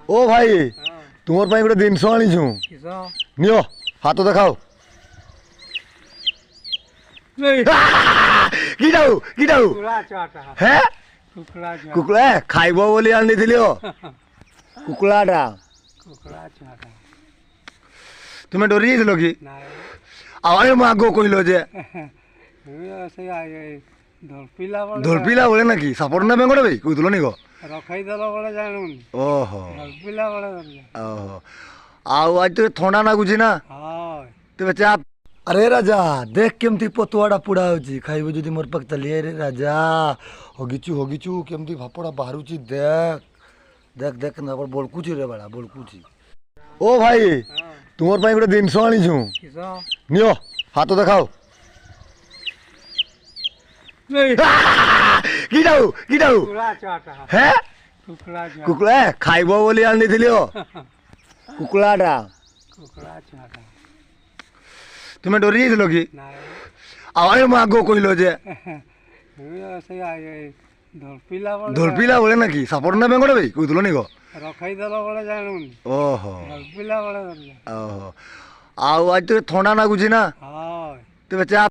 ओ भाई तुमर ପାଇଁ ଗୋଟେ ଜିନିଷ ଆଣିଛୁ ନିଅ ହାତ ଦେଖାओ କିଟାଉ ହେ କୁକୁଡ଼ା ଖାଇବ ବୋଲି ଆଣିଥିଲି କୁକୁଡ଼ାଟା ତୁମେ ଡରି ଯାଇଥିଲ କି ଆଉ ମୁଁ ଆଗ କହିଲ ଯେ ଧୋଲପିଲା ବେଳେ ନା କି ସାପଟ ନା ବେଙ୍ଗଟା ଭାଇ କହୁଥିଲ ନି ଗୋ ରଖେଇଦେଲା ବେଳେ ଜାଣୁନି ଓହୋ ଧୋଲପିଲା ବେଳେ ଓହୋ ଆଉ ଆଜି ତ ଥଣ୍ଡା ଲାଗୁଛି ନା ହଁ ତେବେ ଚା अरे राजा देख केमती पतुआड़ा पुड़ा होची खाइबो जदी मोर पाक चली रे राजा हगिचू केमती भापड़ा बाहरुची देख देख देख ना बोलकुची रे बड़ा बोलकुची ओ भाई तुमर ପାଇଁ ଗୋଟେ ଜିନିଷ ଆଣିଛୁ ନିଅ ହାତ ଦେଖାओ କିଟାଉ ହେ କୁକୁଡ଼ା ଖାଇବ ବୋଲି ଆଣିଥିଲି କୁକୁଡ଼ାଟା ତୁମେ ଡରି ଯାଇଥିଲ କି ଆଉ ମୁଁ ଆଗ କହିଲ ଯେ ଧୋଲପିଲା ବେଳେ ନା କି ସାପଟ ନା ବେଙ୍ଗଟା ଭାଇ କହୁଥିଲ ନି ଗୋ ରଖେଇଦେଲା ବେଳେ ଜାଣୁନି ଓହୋ ଧୋଲପିଲା ବେଳେ ଓହୋ ଆଉ ଆଜି ତ ଥଣ୍ଡା ଲାଗୁଛି ନା ହଁ ତେବେ ଚା